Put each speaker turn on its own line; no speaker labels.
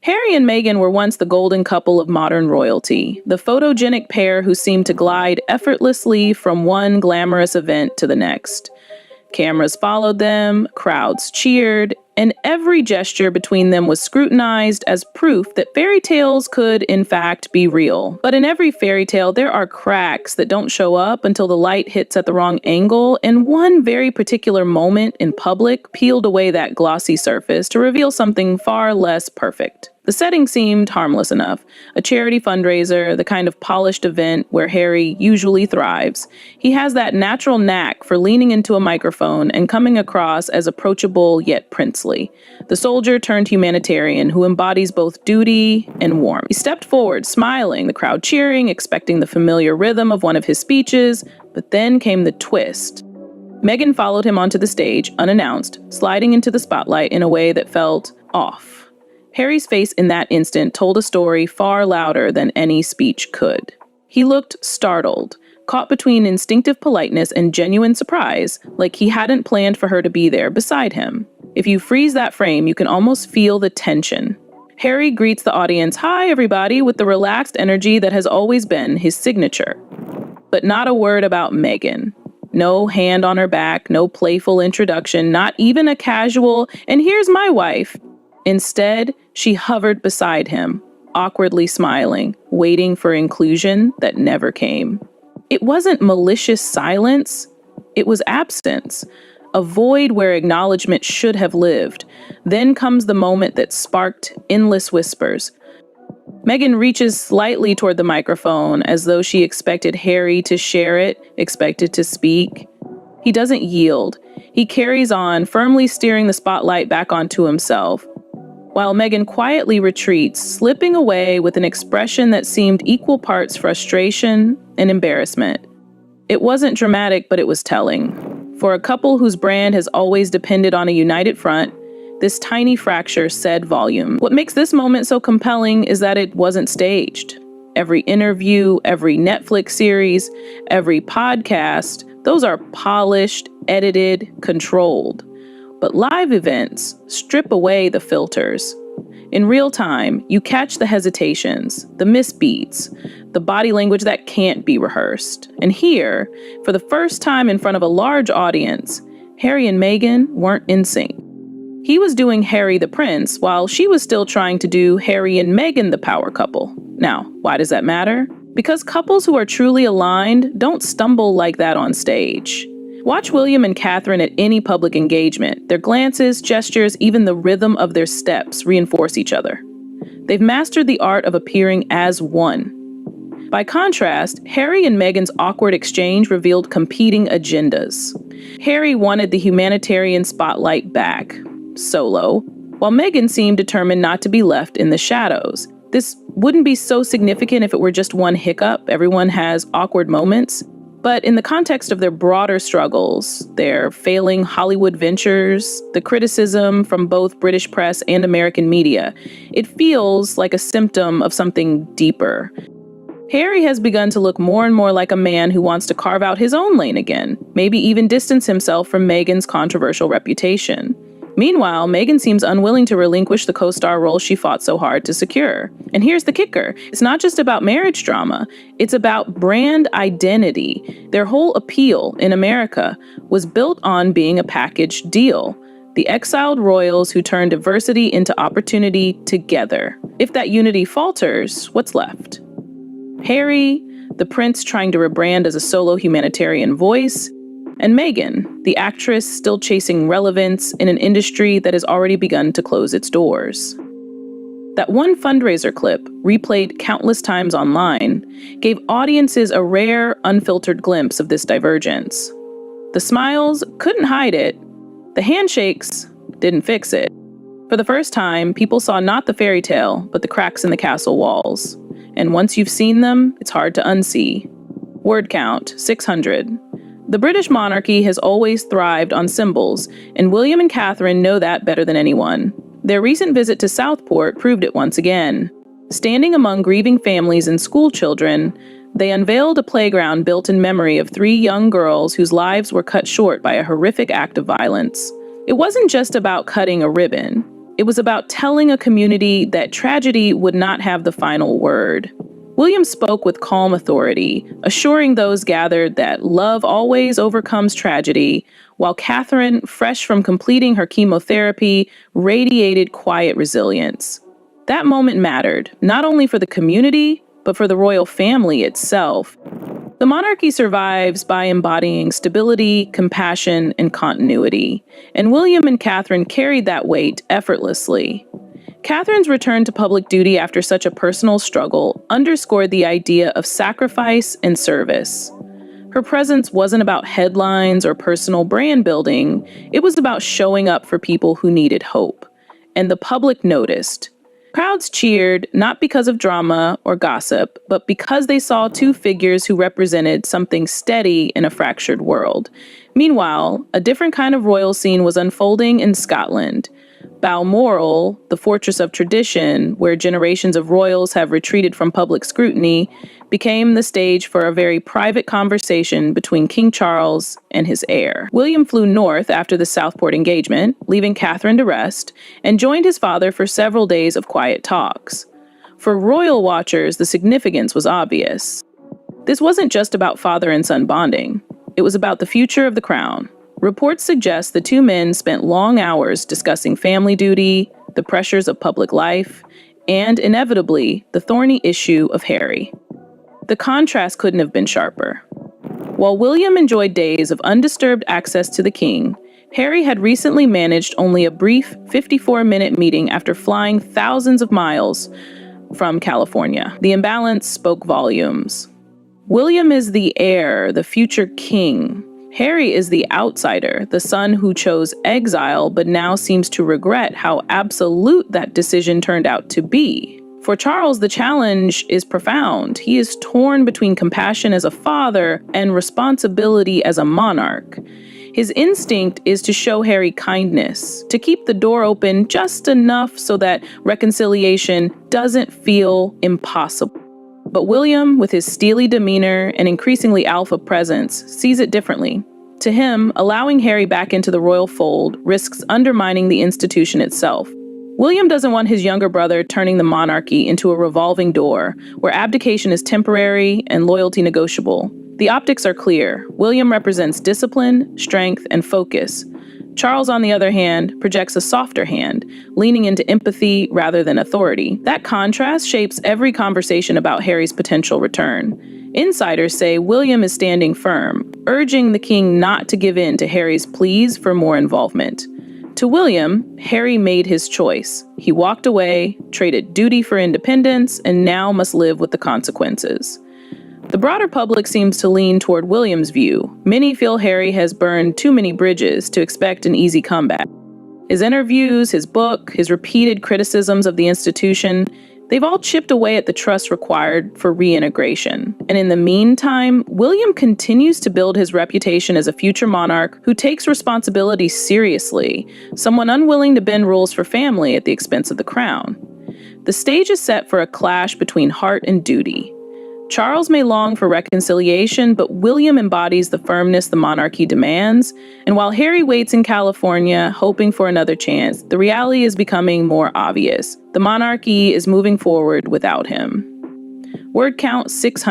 Harry and Meghan were once the golden couple of modern royalty, the photogenic pair who seemed to glide effortlessly from one glamorous event to the next. Cameras followed them, crowds cheered, and every gesture between them was scrutinized as proof that fairy tales could, in fact, be real. But in every fairy tale, there are cracks that don't show up until the light hits at the wrong angle, and one very particular moment in public peeled away that glossy surface to reveal something far less perfect. The setting seemed harmless enough, a charity fundraiser, the kind of polished event where Harry usually thrives. He has that natural knack for leaning into a microphone and coming across as approachable yet princely. The soldier turned humanitarian who embodies both duty and warmth. He stepped forward, smiling, the crowd cheering, expecting the familiar rhythm of one of his speeches, but then came the twist. Meghan followed him onto the stage, unannounced, sliding into the spotlight in a way that felt off. Harry's face in that instant told a story far louder than any speech could. He looked startled, caught between instinctive politeness and genuine surprise, like he hadn't planned for her to be there beside him. If you freeze that frame, you can almost feel the tension. Harry greets the audience, "Hi, everybody," with the relaxed energy that has always been his signature. But not a word about Meghan. No hand on her back, no playful introduction, not even a casual, "and here's my wife." Instead, she hovered beside him, awkwardly smiling, waiting for inclusion that never came. It wasn't malicious silence, it was absence, a void where acknowledgement should have lived. Then comes the moment that sparked endless whispers. Meghan reaches slightly toward the microphone as though she expected Harry to share it, expected to speak. He doesn't yield. He carries on, firmly steering the spotlight back onto himself, while Meghan quietly retreats, slipping away with an expression that seemed equal parts frustration and embarrassment. It wasn't dramatic, but it was telling. For a couple whose brand has always depended on a united front, this tiny fracture said volume. What makes this moment so compelling is that it wasn't staged. Every interview, every Netflix series, every podcast, those are polished, edited, controlled. But live events strip away the filters. In real time, you catch the hesitations, the misbeats, the body language that can't be rehearsed. And here, for the first time in front of a large audience, Harry and Meghan weren't in sync. He was doing Harry the Prince, while she was still trying to do Harry and Meghan the power couple. Now, why does that matter? Because couples who are truly aligned don't stumble like that on stage. Watch William and Catherine at any public engagement. Their glances, gestures, even the rhythm of their steps reinforce each other. They've mastered the art of appearing as one. By contrast, Harry and Meghan's awkward exchange revealed competing agendas. Harry wanted the humanitarian spotlight back, solo, while Meghan seemed determined not to be left in the shadows. This wouldn't be so significant if it were just one hiccup. Everyone has awkward moments. But in the context of their broader struggles, their failing Hollywood ventures, the criticism from both British press and American media, it feels like a symptom of something deeper. Harry has begun to look more and more like a man who wants to carve out his own lane again, maybe even distance himself from Meghan's controversial reputation. Meanwhile, Meghan seems unwilling to relinquish the co-star role she fought so hard to secure. And here's the kicker. It's not just about marriage drama. It's about brand identity. Their whole appeal in America was built on being a package deal. The exiled royals who turned diversity into opportunity together. If that unity falters, what's left? Harry, the prince trying to rebrand as a solo humanitarian voice, and Meghan, the actress still chasing relevance in an industry that has already begun to close its doors. That one fundraiser clip, replayed countless times online, gave audiences a rare, unfiltered glimpse of this divergence. The smiles couldn't hide it. The handshakes didn't fix it. For the first time, people saw not the fairy tale, but the cracks in the castle walls. And once you've seen them, it's hard to unsee. Word count, 600. The British monarchy has always thrived on symbols, and William and Catherine know that better than anyone. Their recent visit to Southport proved it once again. Standing among grieving families and school children, they unveiled a playground built in memory of 3 young girls whose lives were cut short by a horrific act of violence. It wasn't just about cutting a ribbon. It was about telling a community that tragedy would not have the final word. William spoke with calm authority, assuring those gathered that love always overcomes tragedy, while Catherine, fresh from completing her chemotherapy, radiated quiet resilience. That moment mattered, not only for the community, but for the royal family itself. The monarchy survives by embodying stability, compassion, and continuity, and William and Catherine carried that weight effortlessly. Catherine's return to public duty after such a personal struggle underscored the idea of sacrifice and service. Her presence wasn't about headlines or personal brand building, it was about showing up for people who needed hope. And the public noticed. Crowds cheered not because of drama or gossip, but because they saw two figures who represented something steady in a fractured world. Meanwhile, a different kind of royal scene was unfolding in Scotland. Balmoral, the fortress of tradition, where generations of royals have retreated from public scrutiny, became the stage for a very private conversation between King Charles and his heir. William flew north after the Southport engagement, leaving Catherine to rest, and joined his father for several days of quiet talks. For royal watchers, the significance was obvious. This wasn't just about father and son bonding. It was about the future of the crown. Reports suggest the two men spent long hours discussing family duty, the pressures of public life, and, inevitably, the thorny issue of Harry. The contrast couldn't have been sharper. While William enjoyed days of undisturbed access to the king, Harry had recently managed only a brief 54-minute meeting after flying thousands of miles from California. The imbalance spoke volumes. William is the heir, the future king. Harry is the outsider, the son who chose exile but now seems to regret how absolute that decision turned out to be. For Charles, the challenge is profound. He is torn between compassion as a father and responsibility as a monarch. His instinct is to show Harry kindness, to keep the door open just enough so that reconciliation doesn't feel impossible. But William, with his steely demeanor and increasingly alpha presence, sees it differently. To him, allowing Harry back into the royal fold risks undermining the institution itself. William doesn't want his younger brother turning the monarchy into a revolving door, where abdication is temporary and loyalty negotiable. The optics are clear. William represents discipline, strength, and focus. Charles, on the other hand, projects a softer hand, leaning into empathy rather than authority. That contrast shapes every conversation about Harry's potential return. Insiders say William is standing firm, urging the king not to give in to Harry's pleas for more involvement. To William, Harry made his choice. He walked away, traded duty for independence, and now must live with the consequences. The broader public seems to lean toward William's view. Many feel Harry has burned too many bridges to expect an easy comeback. His interviews, his book, his repeated criticisms of the institution, they've all chipped away at the trust required for reintegration. And in the meantime, William continues to build his reputation as a future monarch who takes responsibility seriously, someone unwilling to bend rules for family at the expense of the crown. The stage is set for a clash between heart and duty. Charles may long for reconciliation, but William embodies the firmness the monarchy demands. And while Harry waits in California, hoping for another chance, the reality is becoming more obvious. The monarchy is moving forward without him. Word count 600.